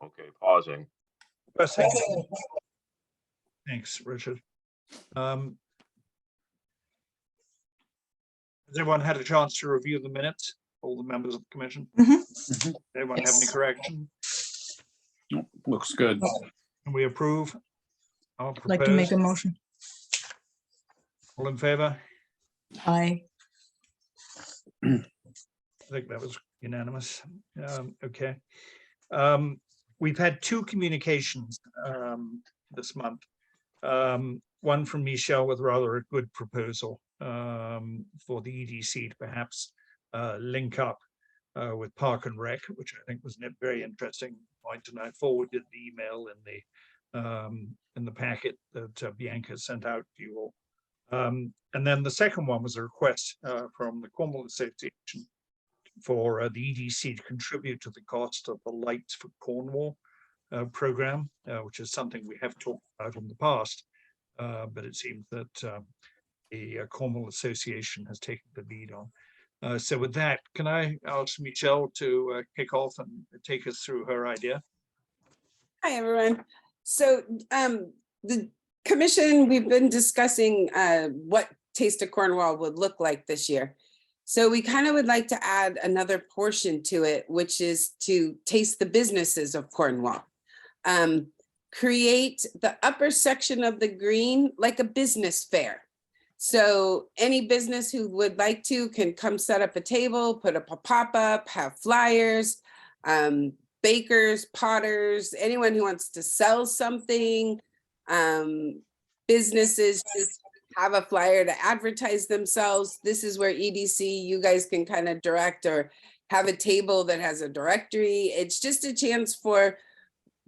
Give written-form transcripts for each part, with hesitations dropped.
Okay, pausing. Thanks, Richard. Has everyone had a chance to review the minutes? All the members of the commission? Anyone have any correction? Nope, looks good. Can we approve? I'll I'd like to make a propose. motion. All in favor? Aye. I think that was unanimous. Okay. We've had two communications this month. One from Michelle with rather a good proposal for the EDC to perhaps link up with Park and Rec, which I think was a very interesting point, and I forwarded the email in the packet that Bianca sent out to you all. And then the second one was a request from the Cornwall Association for the EDC to contribute to the cost of the Lights for Cornwall program, which is something we have talked about in the past, but it seems that the Cornwall Association has taken the lead on. So with that, can I ask Michelle to kick off and take us through her idea? Hi, everyone. So the commission, we've been discussing what Taste of Cornwall would look like this year. So we kind of would like to add another portion to it, which is to taste the businesses of Cornwall. Create the upper section of the green like a business fair. So any business who would like to can come set up a table, put up a pop-up, have flyers, bakers, potters, anyone who wants to sell something, businesses just have a flyer to advertise themselves. This is where EDC, you guys can kind of direct or have a table that has a directory. It's just a chance for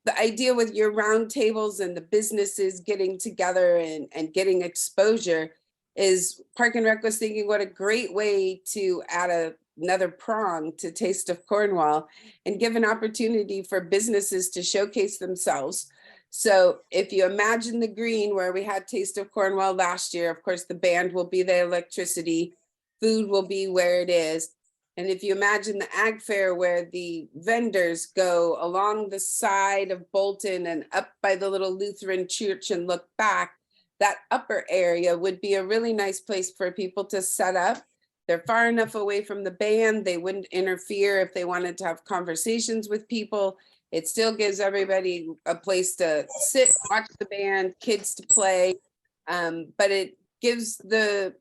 the idea with your round tables and the businesses getting together and getting exposure is Park and Rec was thinking what a great way to add another prong to Taste of Cornwall and give an opportunity for businesses to showcase themselves. So if you imagine the green where we had Taste of Cornwall last year, of course, the band will be the electricity, food will be where it is. And if you imagine the ag fair where the vendors go along the side of Bolton and up by the little Lutheran church and look back, that upper area would be a really nice place for people to set up. They're far enough away from the band. They wouldn't interfere if they wanted to have conversations with people. It still gives everybody a place to sit, watch the band, kids to play. But it gives the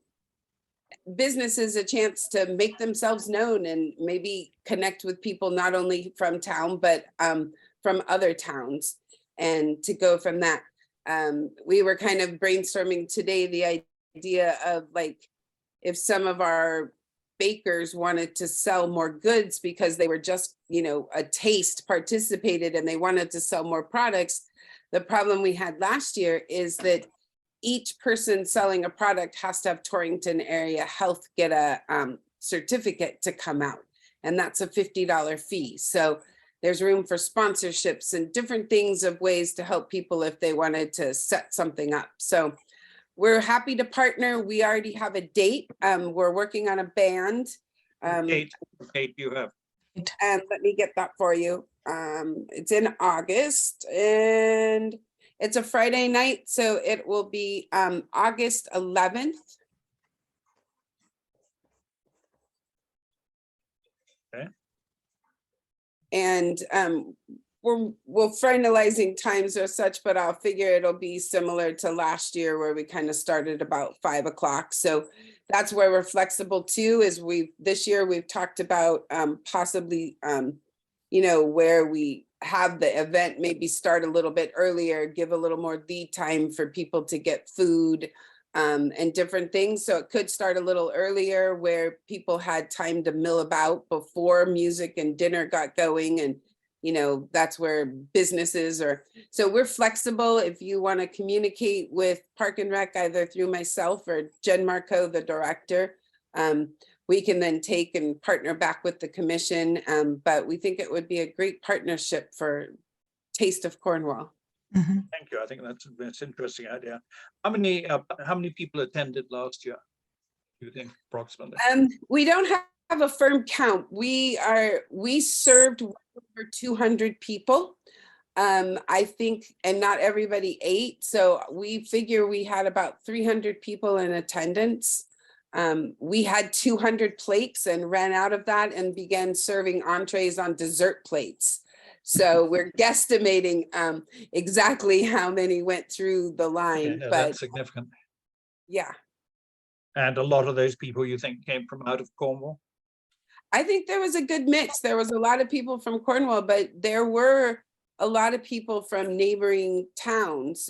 businesses a chance to make themselves known and maybe connect with people not only from town, but from other towns, and to go from that. We were kind of brainstorming today the idea of like, if some of our bakers wanted to sell more goods because they were just, a taste participated and they wanted to sell more products. The problem we had last year is that each person selling a product has to have Torrington Area Health get a certificate to come out. And that's a $50 fee. So there's room for sponsorships and different things of ways to help people if they wanted to set something up. So we're happy to partner. We already have a date. We're working on a band. Kate, you have. And let me get that for you. It's in August and it's a Friday night. So it will be August 11th. Okay. And we're finalizing times or such, but I'll figure it'll be similar to last year where we kind of started about 5 o'clock. So that's where we're flexible too, is this year we've talked about possibly, where we have the event maybe start a little bit earlier, give a little more lead time for people to get food and different things. So it could start a little earlier where people had time to mill about before music and dinner got going. And, that's where businesses are. So we're flexible. If you want to communicate with Park and Rec, either through myself or Jen Marco, the director, we can then take and partner back with the commission. But we think it would be a great partnership for Taste of Cornwall. Thank you. I think that's an interesting idea. How many people attended last year, do you think, approximately? We don't have a firm count. We served over 200 people. I think, and not everybody ate, so we figure we had about 300 people in attendance. We had 200 plates and ran out of that and began serving entrees on dessert plates. So we're guesstimating exactly how many went through the Okay, line, no, but that's significant. yeah. And a lot of those people you think came from out of Cornwall? I think there was a good mix. There was a lot of people from Cornwall, but there were a lot of people from neighboring towns.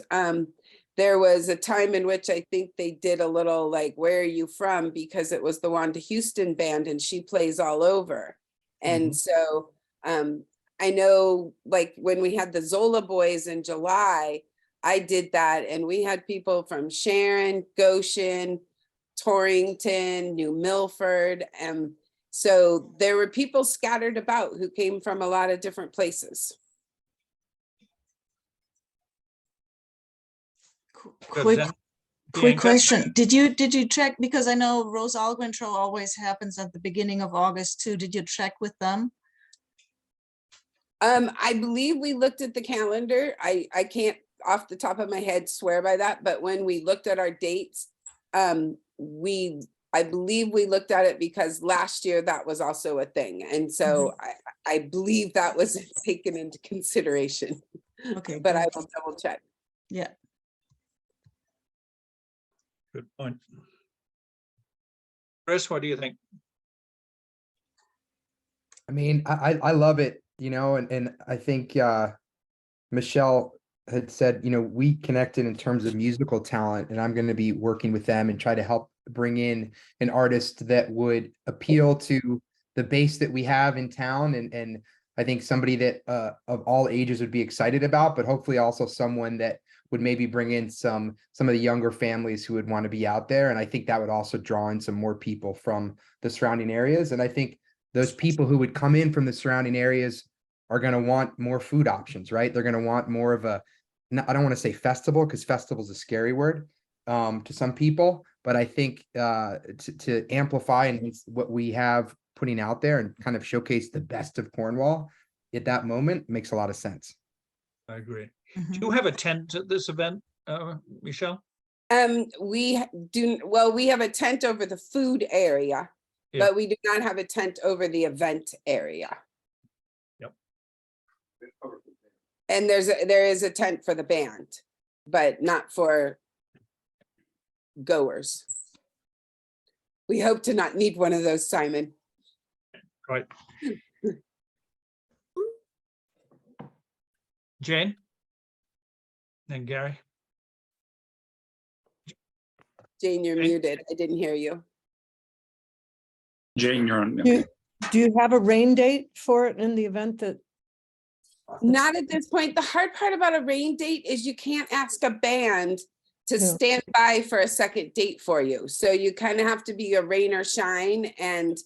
There was a time in which I think they did a little like, where are you from? Because it was the Wanda Houston band and she plays all over. And so I know like when we had the Zola Boys in July, I did that and we had people from Sharon, Goshen, Torrington, New Milford, and so there were people scattered about who came from a lot of different places. Good, then, Quick Bianca? question. Did you check, because I know Rose Algrentrow always happens at the beginning of August too. Did you check with them? I believe we looked at the calendar. I can't off the top of my head swear by that, but when we looked at our dates, I believe we looked at it because last year that was also a thing. And so I believe that was taken into consideration, Okay, but I good. will double check. Yeah. Good point. Chris, what do you think? I mean, I love it, you know, and I think Michelle had said, you know, we connected in terms of musical talent, and I'm going to be working with them and try to help bring in an artist that would appeal to the base that we have in town, and I think somebody that of all ages would be excited about, but hopefully also someone that would maybe bring in some of the younger families who would want to be out there, and I think that would also draw in some more people from the surrounding areas, and I think those people who would come in from the surrounding areas are going to want more food options, right? They're going to want more of a, I don't want to say festival because festival is a scary word to some people, but I think to amplify and what we have putting out there and kind of showcase the best of Cornwall at that moment makes a lot of sense. I agree. Mhm. Do you have a tent at this event, Michelle? We do, well, we have a tent over the food area, Yeah. but we do not have a tent over the event area. Yep. And there is a tent for the band, but not for goers. We hope to not need one of those, Simon. Right. Jane? And Gary? Jane, you're Okay. muted. I didn't hear you. Jane, you're on. Do you have a rain date for it in the event that? Not at this point. The hard part about a rain date is you can't ask a band to Yeah. stand by for a second date for you. So you kind of have to be a rain or shine. And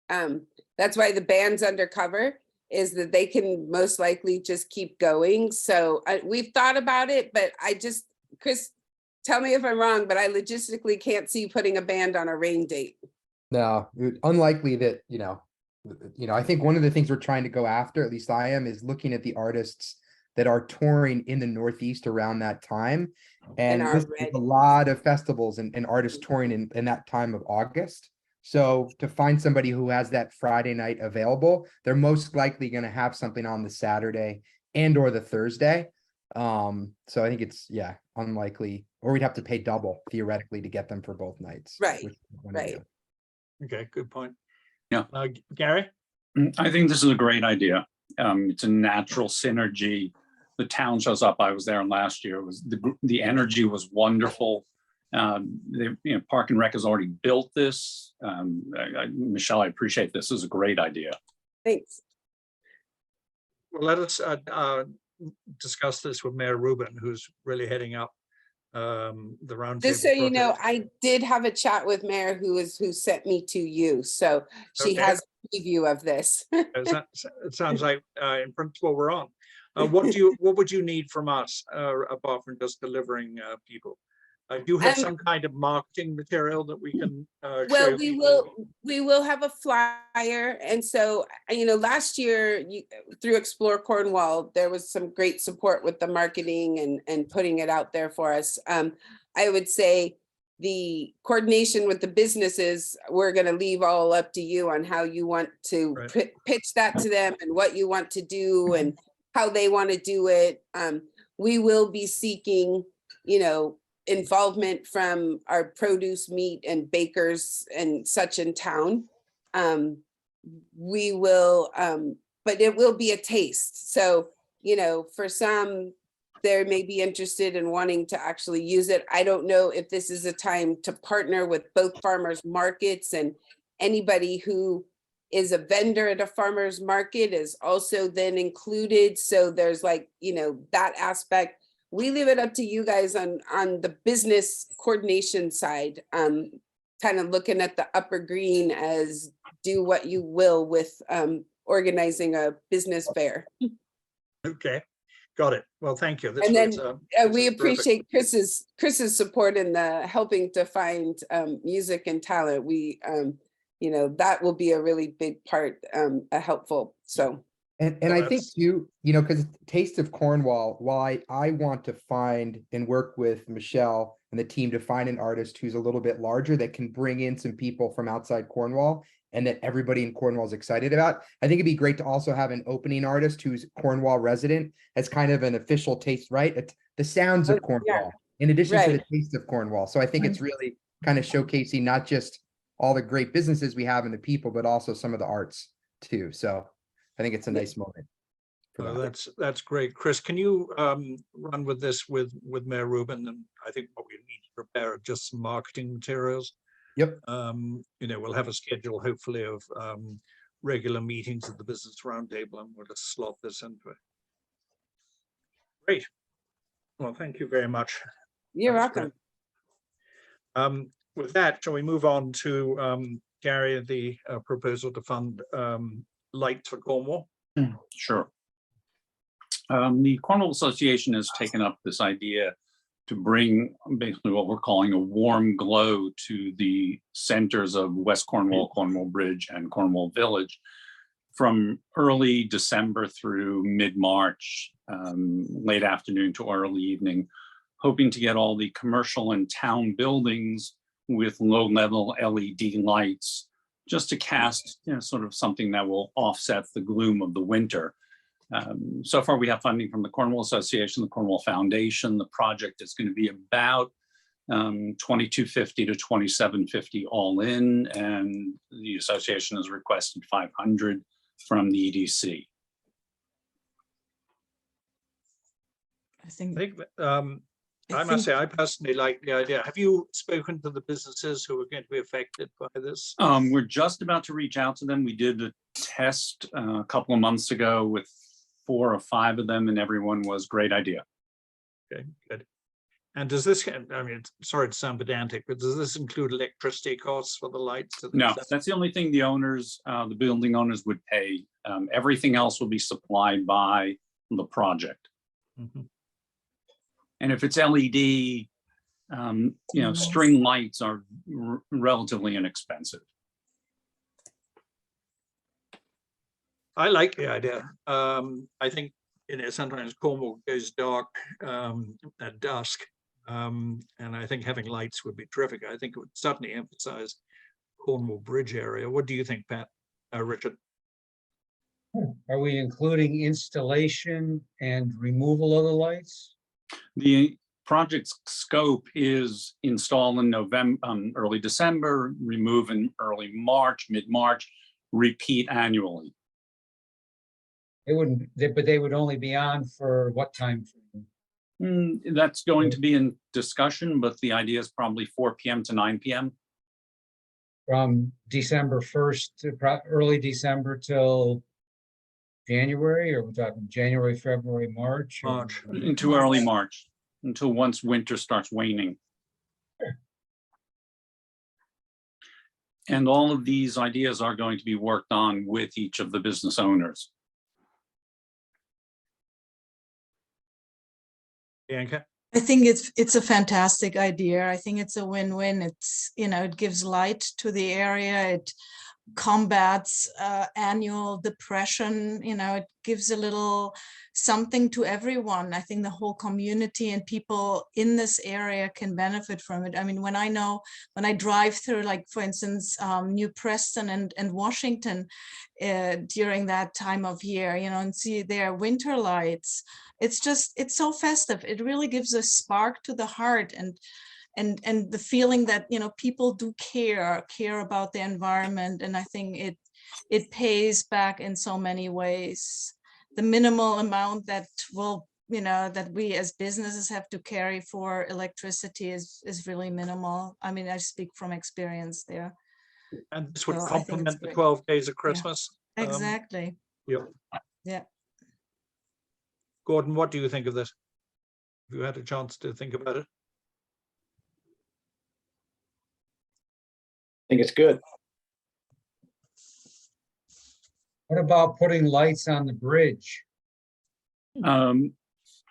that's why the band's undercover, is that they can most likely just keep going. So we've thought about it, but Chris, tell me if I'm wrong, but I logistically can't see putting a band on a rain date. No, unlikely that, I think one of the things we're trying to go after, at least I am, is looking at the artists that are touring in the Northeast around that time. And are this is ready. a lot of festivals and artists touring in that time of August. So to find somebody who has that Friday night available, they're most likely going to have something on the Saturday and or the Thursday. So I think it's, unlikely, or we'd have to pay double theoretically to get them for both nights. Right, which we wanna right. do. Okay, good point. Yeah. Gary? I think this is a great idea. It's a natural synergy. The town shows up. I was there last year. It was the energy was wonderful. Park and Rec has already built this. Michelle, I appreciate this. This is a great idea. Thanks. Well, let us discuss this with Mayor Rubin, who's really heading up the roundtable. Just so you know, project. I did have a chat with Mayor who sent me to you. So she Okay. has a preview of this. It sounds like in principle we're on. What would you need from us apart from just delivering people? Do you have Um, some kind of marketing material that we can show Well, people? we will have a flyer. And so, last year through Explore Cornwall, there was some great support with the marketing and putting it out there for us. I would say the coordination with the businesses, we're going to leave all up to you on how you want to Right. pitch that to them and what you want to do and how they want to do it. We will be seeking, involvement from our produce, meat and bakers and such in town. We will, but it will be a taste. So, for some, they may be interested in wanting to actually use it. I don't know if this is a time to partner with both farmers markets, and anybody who is a vendor at a farmer's market is also then included. So there's that aspect. We leave it up to you guys on the business coordination side, kind of looking at the upper green as do what you will with organizing a business fair. Okay, got it. Well, thank you. And then this we is terrific. appreciate Chris's support in the helping to find music and talent. We, that will be a really big part, a helpful, so. And Well, I think that's- too, because Taste of Cornwall, while I want to find and work with Michelle and the team to find an artist who's a little bit larger that can bring in some people from outside Cornwall and that everybody in Cornwall is excited about. I think it'd be great to also have an opening artist who's Cornwall resident as kind of an official taste, right? The sounds of Oh, yeah. Cornwall, in addition to the Right. taste of Cornwall. So I think it's really kind of showcasing not just all the great businesses we have and the people, but also some of the arts too. So I think it's a nice moment. for that. That's great. Chris, can you run with this with Mayor Rubin? And I think what we need to prepare are just some marketing materials. Yep. We'll have a schedule hopefully of regular meetings at the Business Roundtable, and we'll just slot this into it. Great. Well, thank you very much. You're That was welcome. great. With that, shall we move on to Gary, the proposal to fund lights for Cornwall? Sure. The Cornwall Association has taken up this idea to bring basically what we're calling a warm glow to the centers of West Cornwall, Cornwall Bridge, and Cornwall Village from early December through mid-March, late afternoon to early evening, hoping to get all the commercial and town buildings with low-level LED lights, just to cast sort of something that will offset the gloom of the winter. So far, we have funding from the Cornwall Association, the Cornwall Foundation. The project is going to be about $2,250 to $2,750 all in, and the association has requested $500 from the EDC. I think, I must say, I personally like the idea. Have you spoken to the businesses who are going to be affected by this? We're just about to reach out to them. We did a test a couple of months ago with 4 or 5 of them, and everyone was great idea. Okay, good. And does this, I mean, sorry to sound pedantic, but does this include electricity costs for the lights? No, that's the only thing the owners, the building owners would pay. Everything else will be supplied by the project. Mhm. And if it's LED, string lights are relatively inexpensive. I like the idea. I think, sometimes Cornwall goes dark at dusk. And I think having lights would be terrific. I think it would certainly emphasize Cornwall Bridge area. What do you think, Pat? Richard? Are we including installation and removal of the lights? The project's scope is install in November, early December, remove in early March, mid-March, repeat annually. It wouldn't, but they would only be on for what time frame? That's going to be in discussion, but the idea is probably 4 p.m. to 9 p.m. From December 1st to early December till January, or we're talking January, February, March? or- March. Into early March, until once winter starts waning. Sure. And all of these ideas are going to be worked on with each of the business owners. Bianca? I think it's a fantastic idea. I think it's a win-win. It's, it gives light to the area. It combats annual depression. It gives a little something to everyone. I think the whole community and people in this area can benefit from it. I mean, when I drive through, like, for instance, New Preston and Washington during that time of year, and see their winter lights, it's so festive. It really gives a spark to the heart, and the feeling that, people do care about the environment. And I think it pays back in so many ways. The minimal amount that that we as businesses have to carry for electricity is really minimal. I mean, I speak from experience there. And this would So I think it's complement the great. 12 days of Christmas. Exactly. Yep. Yeah. Gordon, what do you think of this? Have you had a chance to think about it? I think it's good. What about putting lights on the bridge?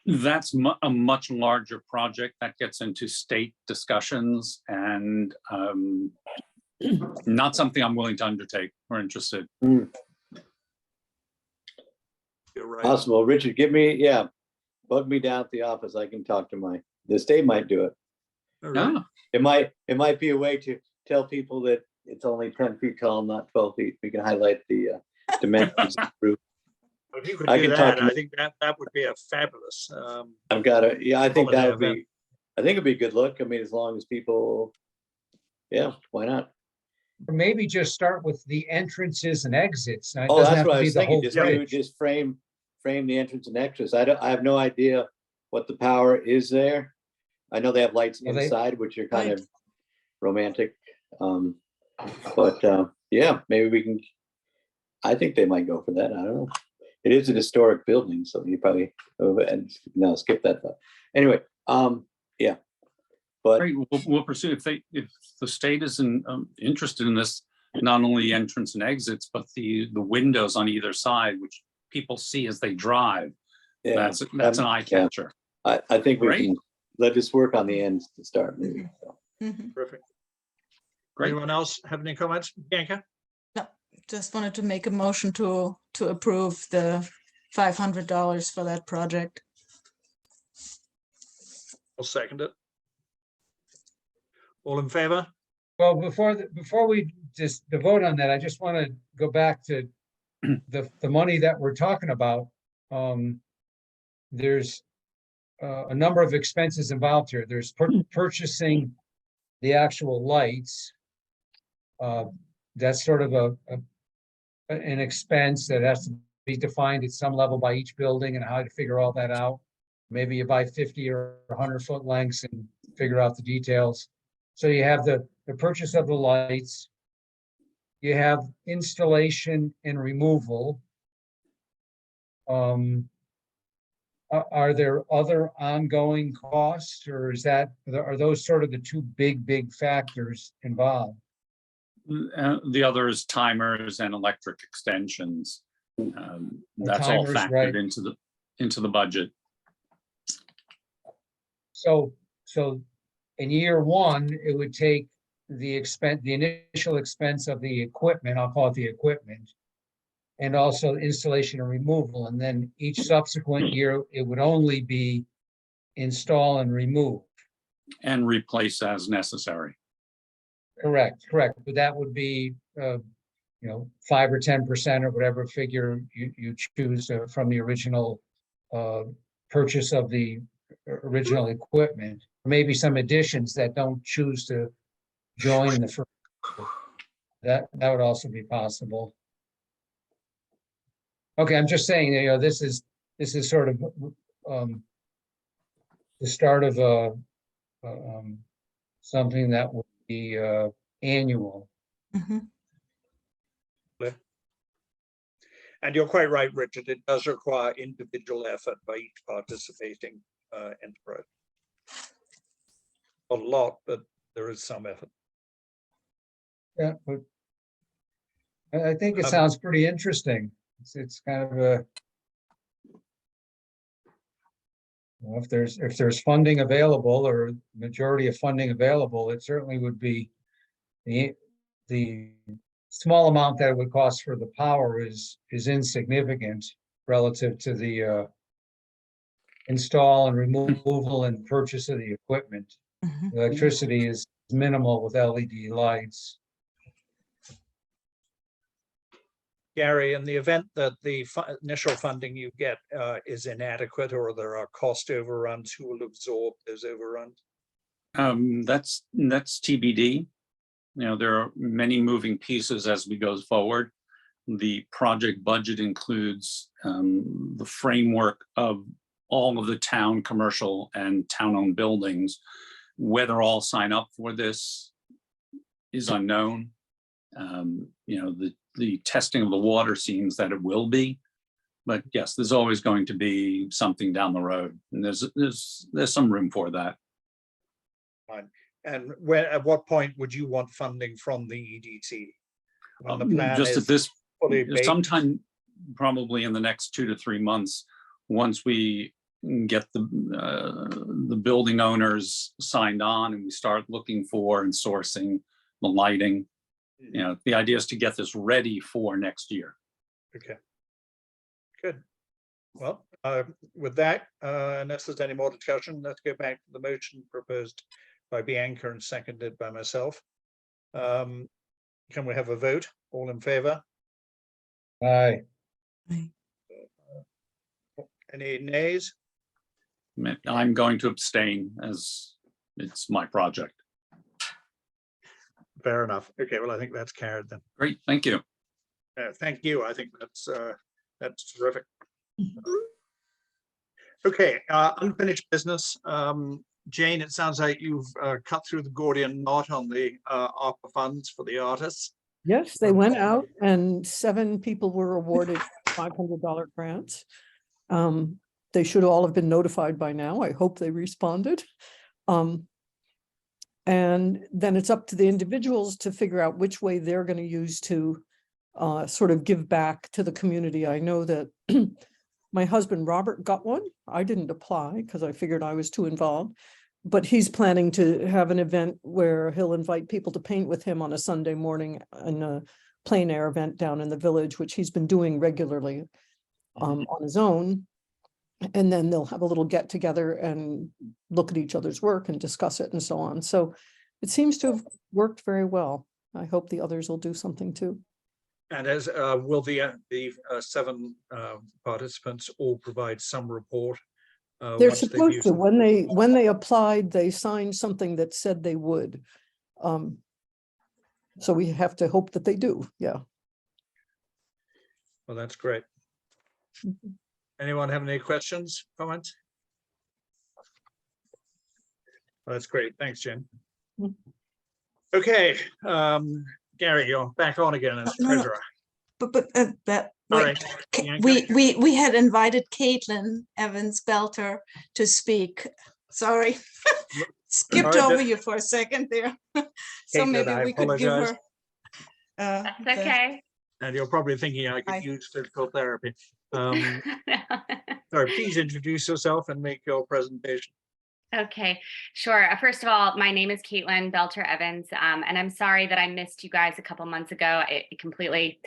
That's a much larger project that gets into state discussions, and not something I'm willing to undertake or interested. You're right. Possible. Richard, bug me down at the office. I can talk to the state might do it. All right. Yeah. It might be a way to tell people that it's only 10 feet tall, not 12 feet. We can highlight the dimensions of the roof. If you could I do can talk that, to I think that would be a fabulous. I've got a, I think holiday that would event. be, I think it'd be a good look. I mean, as long as people, why not? Or maybe just start with the entrances and exits. It Oh, doesn't that's have what to I be was the thinking. whole bridge. Just frame the entrance and exits. I have no idea what the power is there. I know they have lights Well, they- inside, which are kind Right. of romantic. Maybe we can, I think they might go for that. I don't know. It is an historic building, so you probably, no, skip that thought. Anyway, but Great, we'll pursue if the state is interested in this, not only entrance and exits, but the windows on either side, which people see as they drive. yeah, That's an eye catcher. I think we Great. can let us work on the ends to start maybe. So. Mhm. Perfect. Great. Anyone else have any comments? Bianca? No, just wanted to make a motion to approve the $500 for that project. I'll second it. All in favor? Well, before we just vote on that, I just want to go back to the money that we're talking about. There's a number of expenses involved here. There's purchasing the actual lights. That's sort of an expense that has to be defined at some level by each building, and how to figure all that out. Maybe you buy 50 or 100-foot lengths and figure out the details. So you have the purchase of the lights. You have installation and removal. Are there other ongoing costs, or are those sort of the two big factors involved? The other is timers and electric extensions. That's all timers, right. factored into the budget. So in year one, it would take the initial expense of the equipment, I'll call it the equipment, and also installation and removal. And then each subsequent year, it would only be install and remove. And replace as necessary. Correct. But that would be, 5 or 10% or whatever figure you choose from the original purchase of the original equipment. Maybe some additions that don't choose to join the first. That would also be possible. Okay, I'm just saying, this is sort of the start of something that would be annual. Mhm. And you're quite right, Richard. It does require individual effort by each participating enterprise. A lot, but there is some effort. Yeah, but I think it Um, sounds pretty interesting. It's kind of Well, if there's funding available or majority of funding available, it certainly would be the small amount that it would cost for the power is insignificant relative to the install and removal and purchase of the equipment. Mhm. Electricity is minimal with LED lights. Gary, in the event that the initial funding you get is inadequate or there are cost overruns, who will absorb those overruns? That's TBD. There are many moving pieces as we go forward. The project budget includes the framework of all of the town commercial and town-owned buildings. Whether all sign up for this is unknown. The testing of the water seems that it will be, but yes, there's always going to be something down the road, and there's some room for that. Fine. And at what point would you want funding from the EDC? When the plan Just is at this, fully baked? sometime probably in the next 2 to 3 months, once we get the building owners signed on and we start looking for and sourcing the lighting. The idea is to get this ready for next year. Okay. Good. Well, with that, unless there's any more discussion, let's go back to the motion proposed by Bianca and seconded by myself. Can we have a vote? All in favor? Aye. Any nays? I'm going to abstain as it's my project. Fair enough. Okay, well, I think that's carried then. Great, thank you. Thank you. I think that's terrific. Okay, unfinished business. Jane, it sounds like you've cut through the Gordian knot on the ARPA funds for the artists. Yes, they went out and 7 people were awarded $500 grants. They should all have been notified by now. I hope they responded. And then it's up to the individuals to figure out which way they're going to use to sort of give back to the community. I know that my husband, Robert, got one. I didn't apply because I figured I was too involved. But he's planning to have an event where he'll invite people to paint with him on a Sunday morning in a plein air event down in the village, which he's been doing regularly on his own. And then they'll have a little get together and look at each other's work and discuss it and so on. So it seems to have worked very well. I hope the others will do something too. And as will the 7 participants all provide some report? They're once they've supposed used to. it? When they applied, they signed something that said they would. So we have to hope that they do. Yeah. Well, that's great. Anyone have any questions, comments? Well, that's great. Thanks, Jen. Mhm. Okay, Gary, you're back on again as No, no. treasurer. But that All wait, right, Ca- Bianca? we had invited Caitlin Evans Belter to speak. Sorry, skipped Sorry, over that- you for a second there. So Caitlin, maybe I we could give apologize. her. That's the- okay. And you're probably thinking I could Hi. use physical therapy. Sorry, please introduce yourself and make your presentation. Okay, sure. First of all, my name is Caitlin Belter Evans, and I'm sorry that I missed you guys a couple months ago. It completely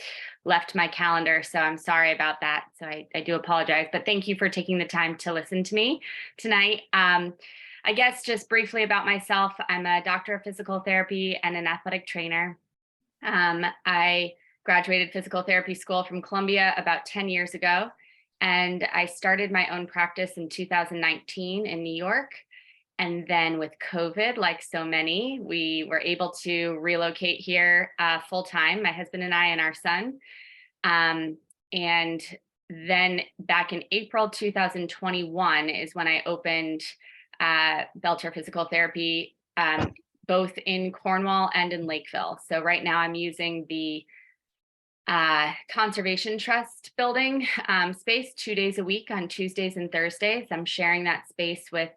left my calendar, so I'm sorry about that. So I do apologize, but thank you for taking the time to listen to me tonight. I guess just briefly about myself, I'm a doctor of physical therapy and an athletic trainer. I graduated physical therapy school from Columbia about 10 years ago, and I started my own practice in 2019 in New York. And then with COVID, like so many, we were able to relocate here full time, my husband and I and our son. And then back in April 2021 is when I opened Belter Physical Therapy, both in Cornwall and in Lakeville. So right now I'm using the Conservation Trust building space 2 days a week on Tuesdays and Thursdays. I'm sharing that space with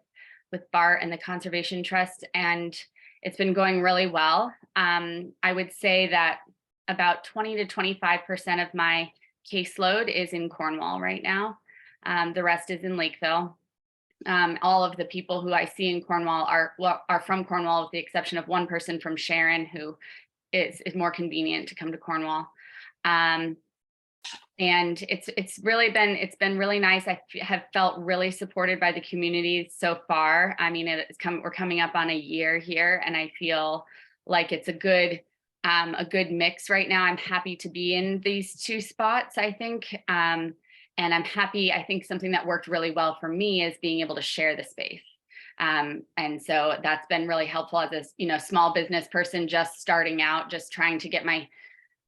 Bart and the Conservation Trust, and it's been going really well. I would say that about 20 to 25% of my caseload is in Cornwall right now. The rest is in Lakeville. All of the people who I see in Cornwall are from Cornwall, with the exception of one person from Sharon, who is more convenient to come to Cornwall. And it's been really nice. I have felt really supported by the community so far. I mean, we're coming up on a year here, and I feel like it's a good mix right now. I'm happy to be in these two spots, I think. And I'm happy. I think something that worked really well for me is being able to share the space. And so that's been really helpful as a small business person just starting out, just trying to get my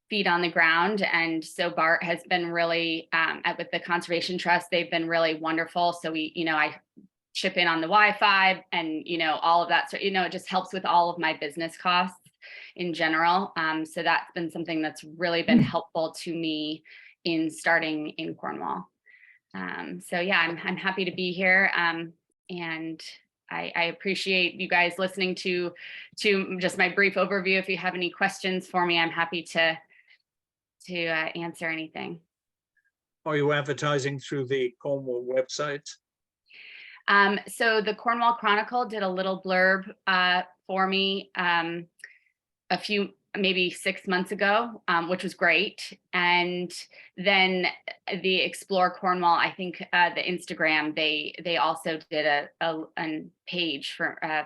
feet on the ground. And so Bart has been really, with the Conservation Trust, they've been really wonderful. So I chip in on the Wi-Fi and, all of that. So, it just helps with all of my business costs in general. So that's been something that's really been helpful to me in starting in Cornwall. So yeah, I'm happy to be here. And I appreciate you guys listening to just my brief overview. If you have any questions for me, I'm happy to answer anything. Are you advertising through the Cornwall website? So the Cornwall Chronicle did a little blurb for me maybe 6 months ago, which was great. And then the Explore Cornwall, I think the Instagram, they also did a page for a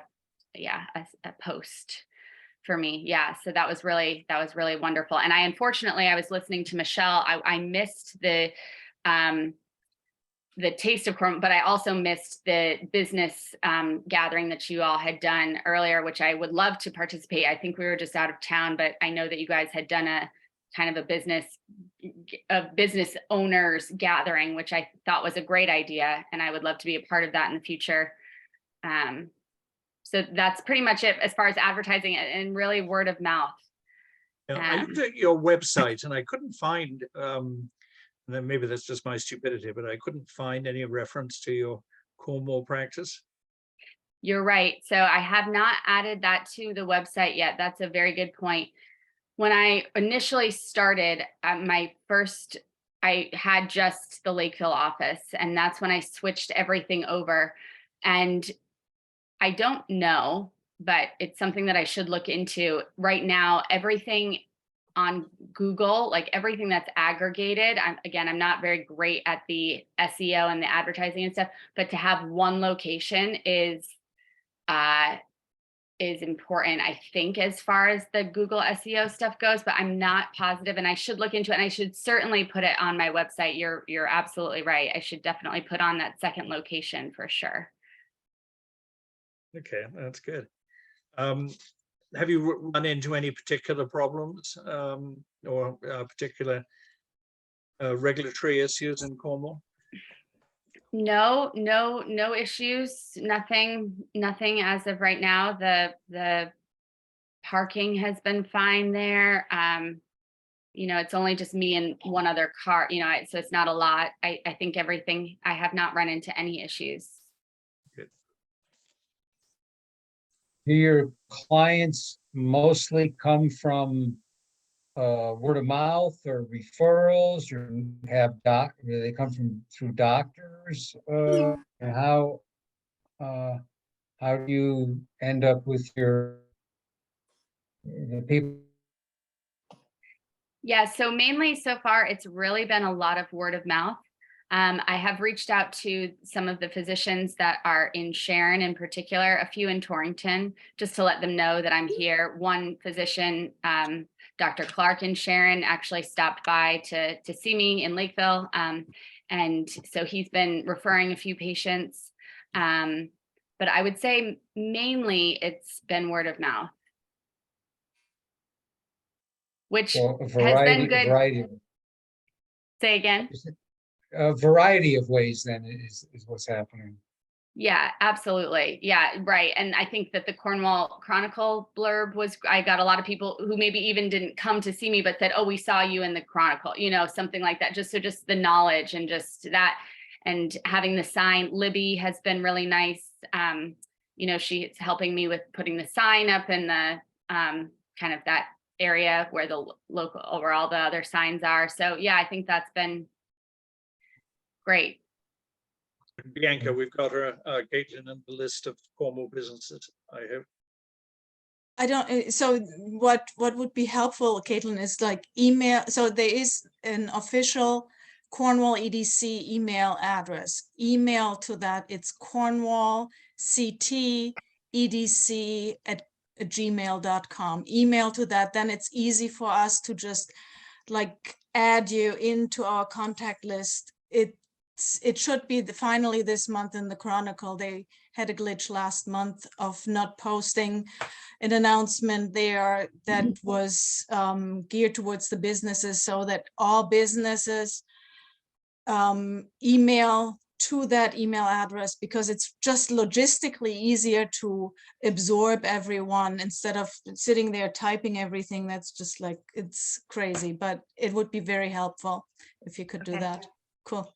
post for me. Yeah, so that was really wonderful. And I was listening to Michelle. I missed the Taste of Cornwall, but I also missed the business gathering that you all had done earlier, which I would love to participate. I think we were just out of town, but I know that you guys had done a kind of a business owners gathering, which I thought was a great idea, and I would love to be a part of that in the future. So that's pretty much it as far as advertising and really word of mouth. Yeah, I looked at your website and I couldn't find, and then maybe that's just my stupidity, but I couldn't find any reference to your Cornwall practice. You're right. So I have not added that to the website yet. That's a very good point. When I initially started, I had just the Lakeville office, and that's when I switched everything over. And I don't know, but it's something that I should look into. Right now, everything on Google, like everything that's aggregated, I'm not very great at the SEO and the advertising and stuff, but to have one location is important, I think, as far as the Google SEO stuff goes, but I'm not positive, and I should look into it, and I should certainly put it on my website. You're absolutely right. I should definitely put on that second location for sure. Okay, that's good. Have you run into any particular problems or particular regulatory issues in Cornwall? No issues. Nothing as of right now. The parking has been fine there. It's only just me and one other car, so it's not a lot. I think I have not run into any issues. Do your clients mostly come from word of mouth or referrals, or do they come through doctors? And how do you end up with the people? Yeah, so mainly so far, it's really been a lot of word of mouth. I have reached out to some of the physicians that are in Sharon in particular, a few in Torrington, just to let them know that I'm here. One physician, Dr. Clark in Sharon, actually stopped by to see me in Lakeville. And so he's been referring a few patients. But I would say mainly it's been word of mouth, which has been good. Say again. A variety of ways then is what's happening. Yeah, absolutely. Yeah, right. And I think that the Cornwall Chronicle blurb I got a lot of people who maybe even didn't come to see me, but said, oh, we saw you in the Chronicle, something like that. Just the knowledge and just that, and having the sign. Libby has been really nice. She's helping me with putting the sign up in the kind of that area where the local, where all the other signs are. So yeah, I think that's been great. Bianca, we've got her, Caitlin, in the list of Cornwall businesses, I hope. I don't, so what would be helpful, Caitlin, is like email, so there is an official Cornwall EDC email address. Email to that, it's Cornwall CT EDC at gmail.com. Email to that, then it's easy for us to just like add you into our contact list. It should be finally this month in the Chronicle. They had a glitch last month of not posting an announcement there that was geared towards the businesses, so that all businesses email to that email address, because it's just logistically easier to absorb everyone instead of sitting there typing everything. That's just like, it's crazy, but it would be very helpful if you could do Okay. that. Cool.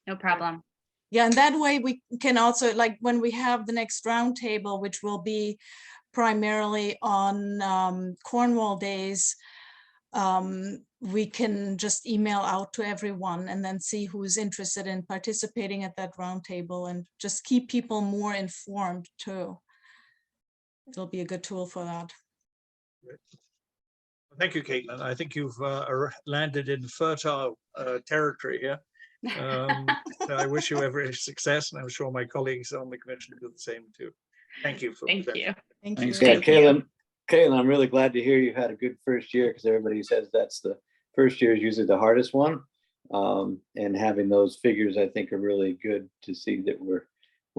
No problem. Yeah, and that way we can also, like when we have the next roundtable, which will be primarily on Cornwall days, we can just email out to everyone and then see who's interested in participating at that roundtable, and just keep people more informed too. It'll be a good tool for that. Thank you, Caitlin. I think you've landed in fertile territory here. So I wish you every success, and I'm sure my colleagues on the commission do the same too. Thank you for Thank that. you. Thank Thanks, you. Yeah, Thank you. Caitlin, I'm really glad to hear you had a good first year, because everybody says that's the first year is usually the hardest one. And having those figures, I think, are really good to see that we're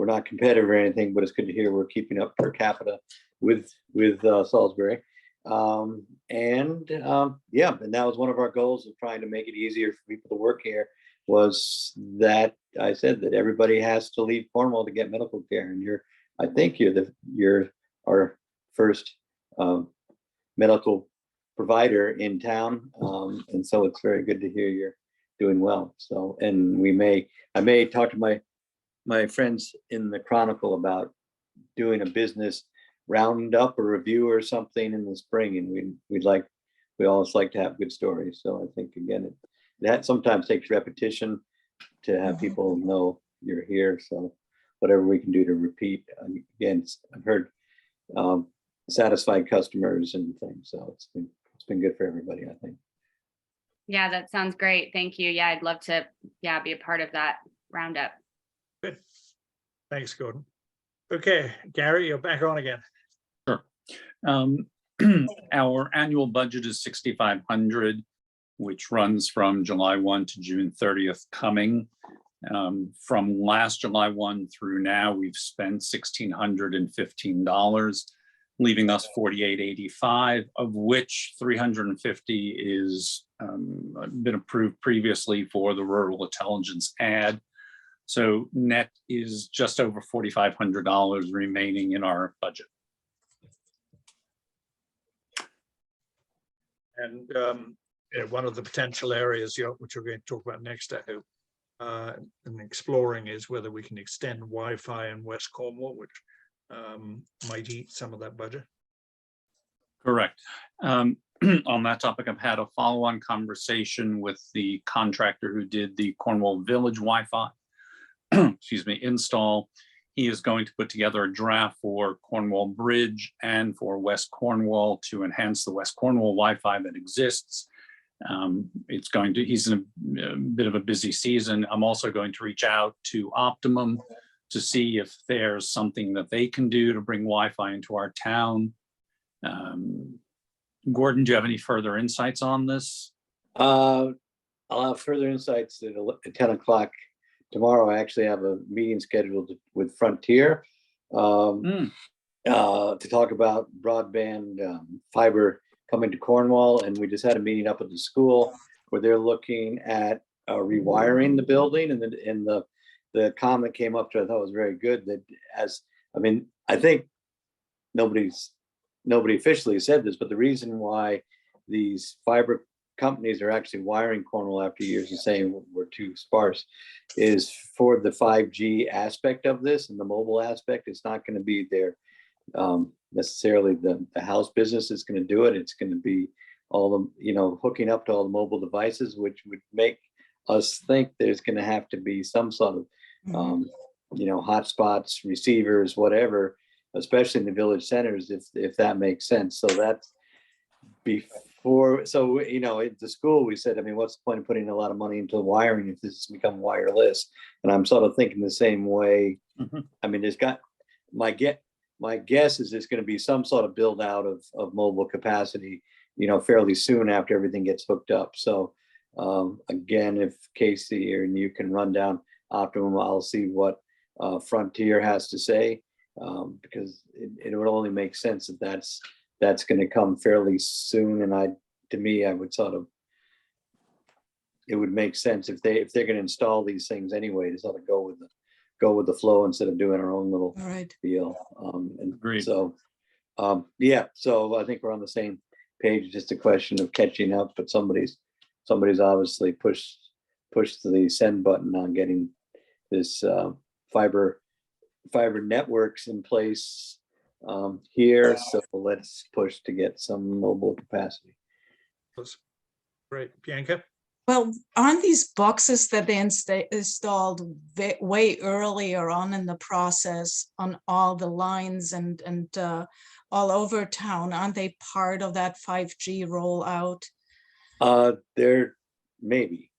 not competitive or anything, but it's good to hear we're keeping up per capita with Salisbury. Yeah, and that was one of our goals of trying to make it easier for people to work here, was that I said that everybody has to leave Cornwall to get medical care, and I think you're our first medical provider in town, and so it's very good to hear you're doing well. So, and I may talk to my friends in the Chronicle about doing a business roundup or review or something in the spring, and we always like to have good stories. So I think, again, that sometimes takes repetition to have people know you're here. So whatever we can do to repeat, again, I've heard satisfied customers and things. So it's been good for everybody, I think. Yeah, that sounds great. Thank you. Yeah, I'd love to, be a part of that roundup. Good. Thanks, Gordon. Okay, Gary, you're back on again. Sure. Our annual budget is 6,500, which runs from July 1 to June 30th coming. From last July 1 through now, we've spent $1,615, leaving us $4,885, of which $350 is been approved previously for the rural intelligence ad. So net is just over $4,500 remaining in our budget. And one of the potential areas which we're going to talk about next, I hope, and exploring, is whether we can extend Wi-Fi in West Cornwall, which might eat some of that budget. Correct. On that topic, I've had a follow-on conversation with the contractor who did the Cornwall Village Wi-Fi excuse me, install. He is going to put together a draft for Cornwall Bridge and for West Cornwall to enhance the West Cornwall Wi-Fi that exists. He's in a bit of a busy season. I'm also going to reach out to Optimum to see if there's something that they can do to bring Wi-Fi into our town. Gordon, do you have any further insights on this? I'll have further insights at 10 o'clock tomorrow. I actually have a meeting scheduled with Frontier to talk about broadband fiber coming to Cornwall. And we just had a meeting up at the school where they're looking at rewiring the building. And the comment came up, which I thought was very good, that I think nobody officially said this, but the reason why these fiber companies are actually wiring Cornwall after years of saying we're too sparse is for the 5G aspect of this and the mobile aspect. It's not going to be their necessarily the house business is going to do it. It's going to be all the hooking up to all the mobile devices, which would make us think there's gonna have to be some sort of, Mhm. hotspots, receivers, whatever, especially in the village centers, if that makes sense. So that's before, so, at the school, we said, I mean, what's the point of putting a lot of money into wiring if this has become wireless? And I'm sort of thinking the same way. Mhm. I mean, my guess is there's gonna be some sort of build out of mobile capacity, fairly soon after everything gets hooked up. So, again, if Casey or you can run down Optimum, I'll see what Frontier has to say, because it would only make sense if that's going to come fairly soon. And to me, I would sort of, it would make sense if they're going to install these things anyway, to sort of go with the flow instead of doing our own little All right. deal. And Agreed. so, yeah, so I think we're on the same page, just a question of catching up, but somebody's obviously pushed the send button on getting this fiber networks in place here. So let's push to get some mobile capacity. Great. Bianca? Well, aren't these boxes that they installed way earlier on in the process on all the lines and all over town? Aren't they part of that 5G rollout? They're maybe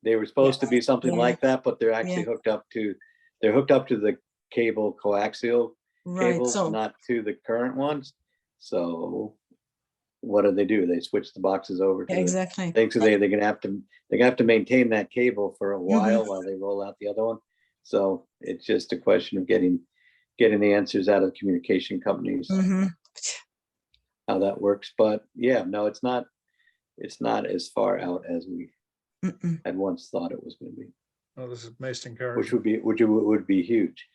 they were supposed to be something Yeah. like that, but they're actually hooked up to the cable coaxial Right. cables, So not to the current ones. So what do? They switch the boxes over to the exactly. thing. So they're gonna have to maintain that cable for a while they roll out the other one. So it's just a question of getting the answers out of the communication companies, Mhm. how that works. But yeah, no, it's not as far out as we Mm-mm. had once thought it was going to be, Oh, this is most which encouraging. would be huge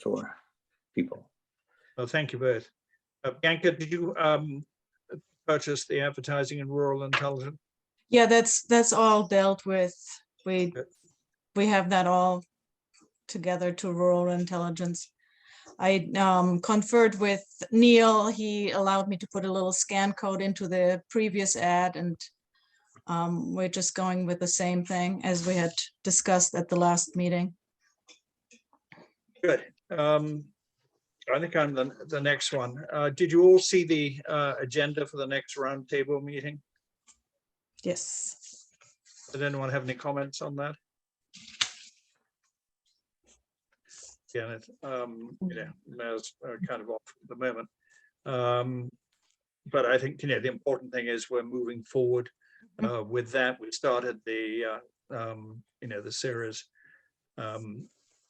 for people. Well, thank you both. Bianca, did you purchase the advertising in rural intelligence? Yeah, that's all dealt with. We have that all together to rural intelligence. I conferred with Neil. He allowed me to put a little scan code into the previous ad, and we're just going with the same thing as we had discussed at the last meeting. Good. I think I'm the next one. Did you all see the agenda for the next roundtable meeting? Yes. Did anyone have any comments on that? Yeah, mayor's kind of off at the moment. But I think, the important thing is we're moving forward with that. We started the series.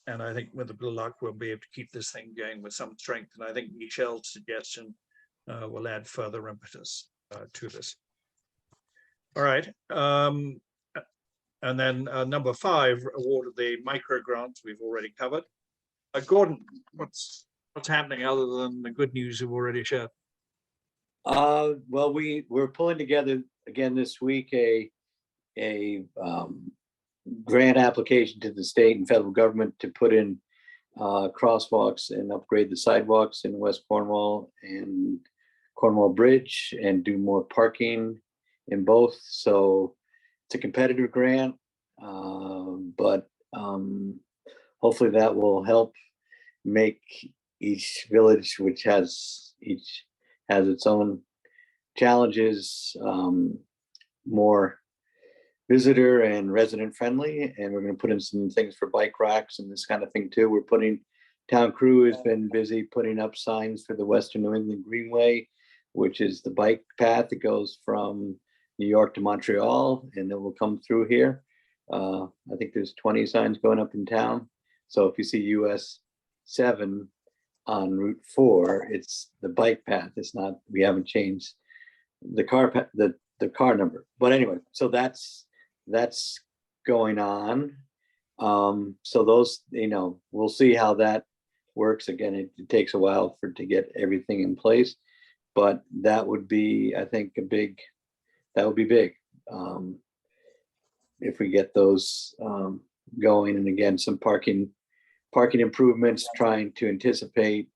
And I think with a bit of luck, we'll be able to keep this thing going with some strength. And I think Michelle's suggestion will add further impetus to this. All right. And then number 5, award of the micro grants we've already covered. Gordon, what's happening other than the good news you've already shared? Well, we're pulling together again this week a grant application to the state and federal government to put in crosswalks and upgrade the sidewalks in West Cornwall and Cornwall Bridge and do more parking in both. So it's a competitive grant, but hopefully that will help make each village, which has its own challenges, more visitor and resident friendly. And we're going to put in some things for bike racks and this kind of thing too. Town crew has been busy putting up signs for the Western New England Greenway, which is the bike path that goes from New York to Montreal, and it will come through here. I think there's 20 signs going up in town. So if you see US 7 on Route 4, it's the bike path. It's not, we haven't changed the the car number. But anyway, so that's going on. So those, we'll see how that works. Again, it takes a while to get everything in place, but that would be, I think, that would be big. If we get those going, and again, some parking improvements, trying to anticipate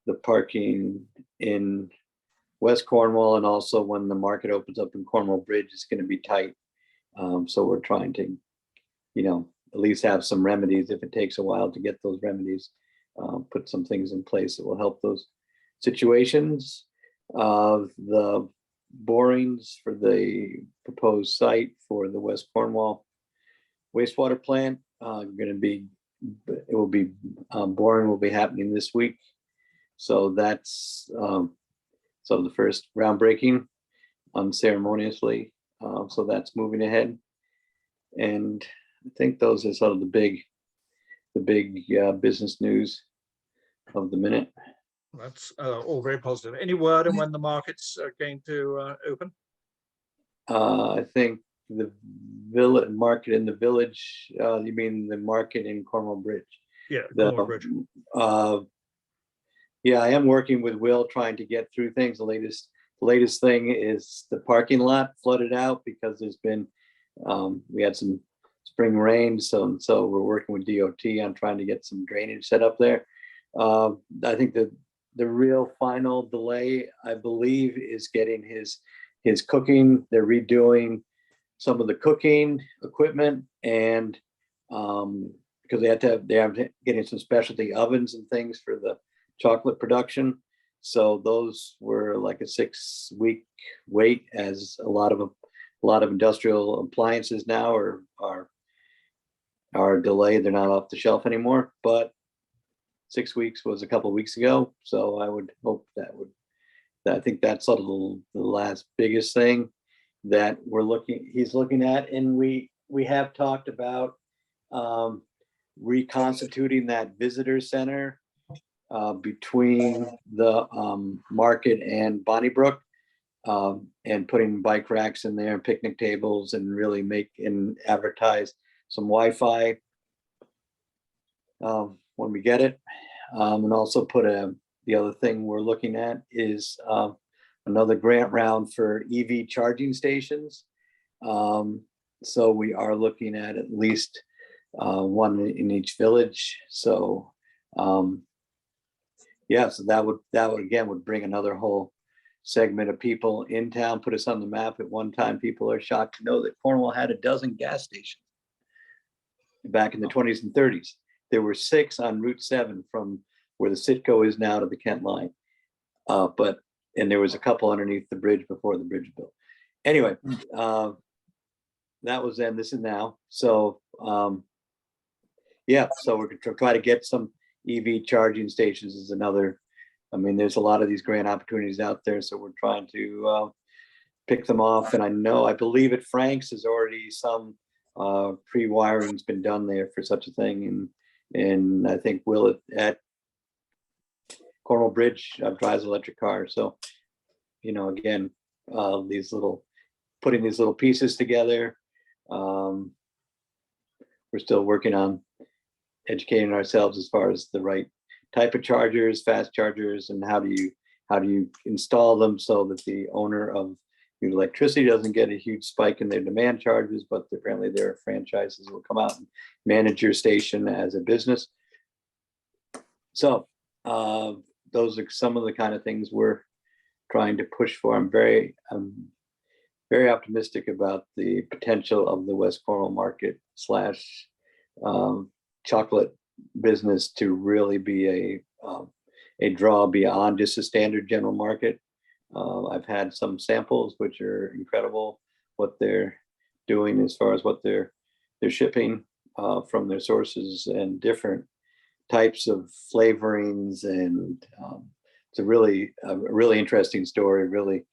the parking in West Cornwall, and also when the market opens up in Cornwall Bridge, it's going to be tight So we're trying to, at least have some remedies if it takes a while to get those remedies, put some things in place that will help those situations. The borings for the proposed site for the West Cornwall wastewater plant boring will be happening this week. So that's so the first groundbreaking unceremoniously. So that's moving ahead, and I think those are sort of the big business news of the minute. That's all very positive. Any word on when the markets are going to open? I think the market in the village, you mean the market in Cornwall Bridge? Yeah, The, Cornwall Bridge. Yeah, I am working with Will trying to get through things. The latest thing is the parking lot flooded out because there's been, we had some spring rain. So we're working with DOT on trying to get some drainage set up there. I think the real final delay, I believe, is getting his cooking. They're redoing some of the cooking equipment, and because they have getting some specialty ovens and things for the chocolate production. So those were like a 6-week wait, as a lot of industrial appliances now are delayed. They're not off the shelf anymore, but 6 weeks was a couple of weeks ago. So I would hope I think that's sort of the last biggest thing that he's looking at. And we have talked about reconstituting that visitor center between the market and Bonnybrook, and putting bike racks in there, picnic tables, and really make and advertise some Wi-Fi when we get it. And also the other thing we're looking at is another grant round for EV charging stations. So we are looking at least one in each village. So yeah, so that would again would bring another whole segment of people in town, put us on the map. At one time, people are shocked to know that Cornwall had a dozen gas stations back in the 20s and 30s. There were 6 on Route 7 from where the Citgo is now to the Kent line. And there was a couple underneath the bridge before the bridge built. Anyway, that was then, this is now. So yeah, so we're gonna try to get some EV charging stations is another. I mean, there's a lot of these grant opportunities out there, so we're trying to pick them off. And I believe at Frank's is already some pre-wiring's been done there for such a thing. And I think Will at Cornwall Bridge drives an electric car. So, again, putting these little pieces together. We're still working on educating ourselves as far as the right type of chargers, fast chargers, and how do you install them so that the owner of the electricity doesn't get a huge spike in their demand charges, but apparently there are franchises that will come out and manage your station as a business. So those are some of the kind of things we're trying to push for. I'm very optimistic about the potential of the West Cornwall market / chocolate business to really be a draw beyond just a standard general market. I've had some samples which are incredible, what they're doing as far as what they're shipping from their sources and different types of flavorings, and it's a really interesting story, really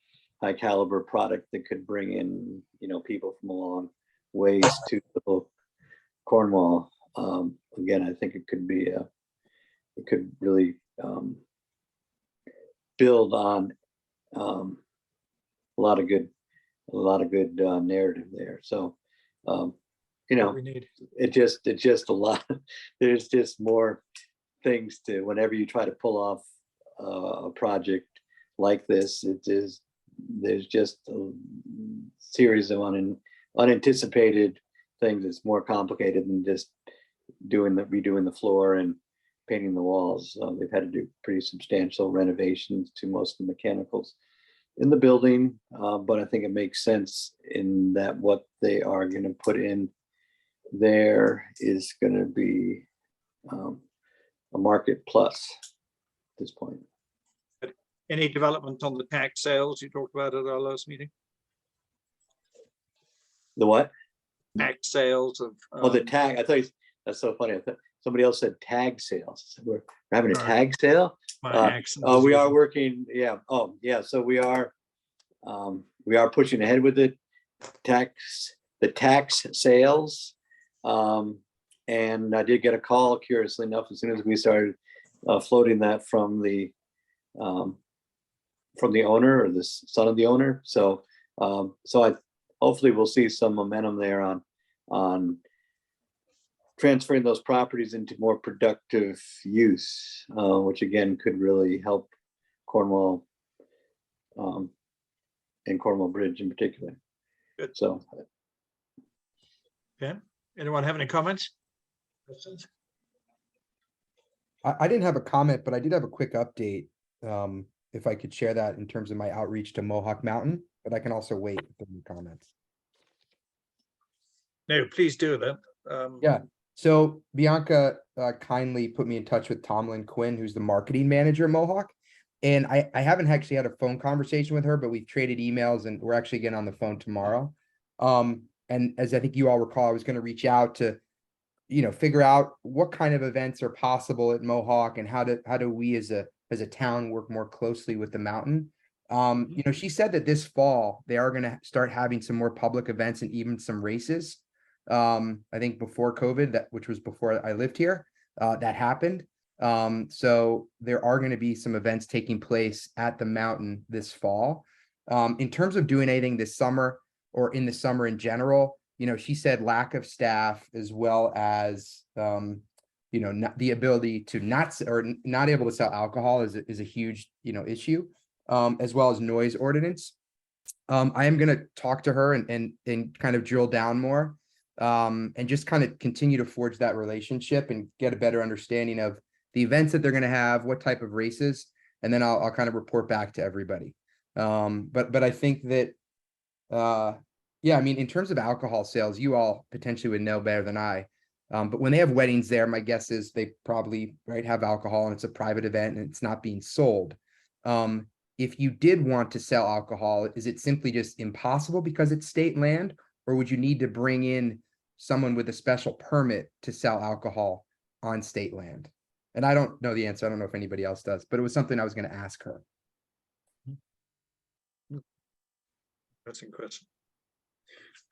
high caliber product that could bring in people from a long ways to Cornwall. Again, I think it could really build on a lot of good narrative there. So We need. it's just a lot. There's just more things to, whenever you try to pull off a project like this, there's just a series of unanticipated things. It's more complicated than just redoing the floor and painting the walls. They've had to do pretty substantial renovations to most of the mechanicals in the building, but I think it makes sense in that what they are going to put in there is going to be a market plus at this point. Any development on the tax sales you talked about at our last meeting? The what? Tax sales of. Oh, the tag. I thought that's so funny. I thought somebody else said tag sales. So we're having a Sorry. tag sale. My accent Oh, is we are losing. working. Yeah. Oh, yeah. So we are pushing ahead with the tax sales. And I did get a call, curiously enough, as soon as we started floating that from the owner or the son of the owner. So I hopefully we'll see some momentum there on transferring those properties into more productive use, which again could really help Cornwall and Cornwall Bridge in particular. Good. So. Okay. Anyone have any comments? Questions? I didn't have a comment, but I did have a quick update. If I could share that in terms of my outreach to Mohawk Mountain, but I can also wait for the comments. No, please do that. Yeah. So Bianca kindly put me in touch with Tomlin Quinn, who's the marketing manager at Mohawk. And I haven't actually had a phone conversation with her, but we've traded emails and we're actually getting on the phone tomorrow. And as I think you all recall, I was going to reach out to, figure out what kind of events are possible at Mohawk and how do we as a town work more closely with the mountain. She said that this fall they are going to start having some more public events and even some races. I think before COVID, which was before I lived here, that happened. So there are going to be some events taking place at the mountain this fall. In terms of doing anything this summer or in the summer in general, she said lack of staff as well as, not the ability to not able to sell alcohol is a huge, issue, as well as noise ordinance. I am going to talk to her and kind of drill down more, and just kind of continue to forge that relationship and get a better understanding of the events that they're going to have, what type of races, and then I'll kind of report back to everybody. But I think that, yeah, I mean, in terms of alcohol sales, you all potentially would know better than I. But when they have weddings there, my guess is they probably have alcohol and it's a private event and it's not being sold. If you did want to sell alcohol, is it simply just impossible because it's state land, or would you need to bring in someone with a special permit to sell alcohol on state land? And I don't know the answer. I don't know if anybody else does, but it was something I was going to ask her. That's a question.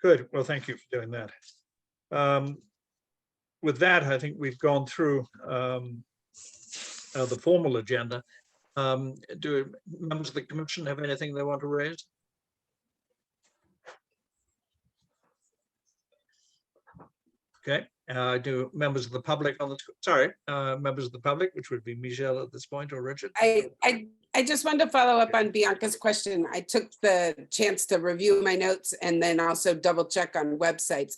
Good. Well, thank you for doing that. With that, I think we've gone through the formal agenda. Do members of the commission have anything they want to raise? Okay. Do members of the public on the members of the public, which would be Michelle at this point, or Richard? I just wanted to follow up on Bianca's question. I took the chance to review my notes and then also double check on websites.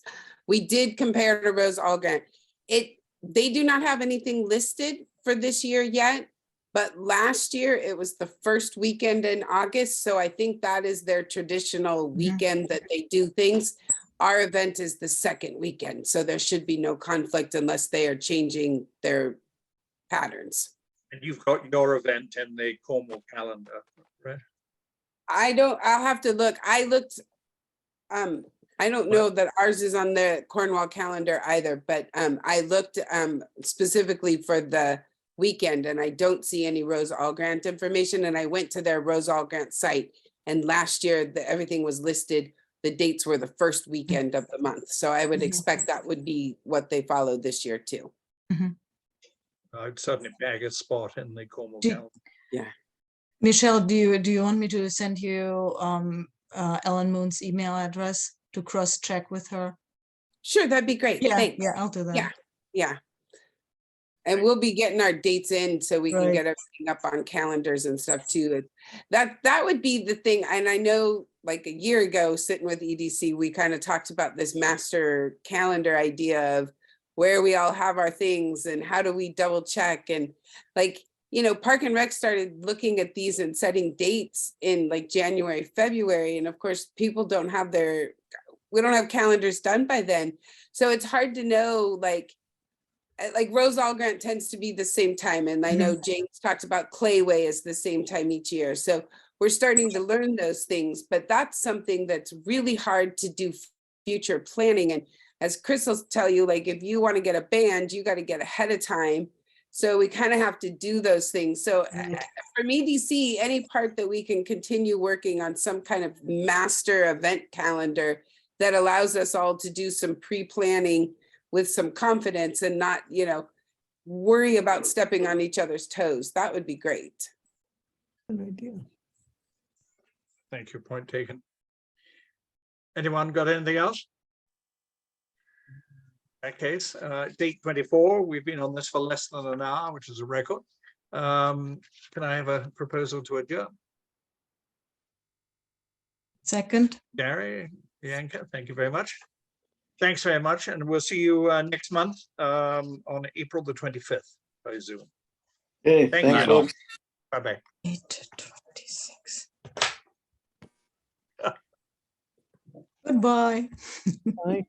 We did compare to Rose Allgrant. They do not have anything listed for this year yet, but last year it was the first weekend in August. So I think that is their traditional weekend that they do things. Our event is the second weekend, so there should be no conflict unless they are changing their patterns. And you've got your event in the Cornwall calendar, right? I'll have to look. I looked, I don't know that ours is on the Cornwall calendar either, but I looked specifically for the weekend and I don't see any Rose Allgrant information. And I went to their Rose Allgrant site and last year everything was listed. The dates were the first weekend of the month. So I would expect that would be what they followed this year too. I'd certainly bag a spot in the Cornwall calendar. Yeah. Michelle, do you want me to send you Ellen Moon's email address to cross-check with her? Sure, that'd be great. Yeah, Thanks. yeah, I'll do that. Yeah. And we'll be getting our dates in so we can Right. get everything up on calendars and stuff too. That would be the thing. And I know like a year ago, sitting with EDC, we kind of talked about this master calendar idea of where we all have our things and how do we double check and like, Park and Rec started looking at these and setting dates in like January, February. And of course, people don't have we don't have calendars done by then. So it's hard to know, like Rose All Grant tends to be the same time. And I know James talked about Clayway is the same time each year. So we're starting to learn those things, but that's something that's really hard to do future planning. And as Chris will tell you, like, if you want to get a band, you got to get ahead of time. So we kind of have to do those things. So from EDC, any part that we can continue working on some kind of master event calendar that allows us all to do some pre-planning with some confidence and not, worry about stepping on each other's toes, that would be great. Good idea. Thank you, point taken. Anyone got anything else? In that case, date 24, we've been on this for less than an hour, which is a record. Can I have a proposal to adjourn? Second. Gary, Bianca, thank you very much. Thanks very much, and we'll see you next month on April the 25th by Zoom. Okay, Thank thanks, you. folks. Bye-bye. 8:26. Goodbye. Bye.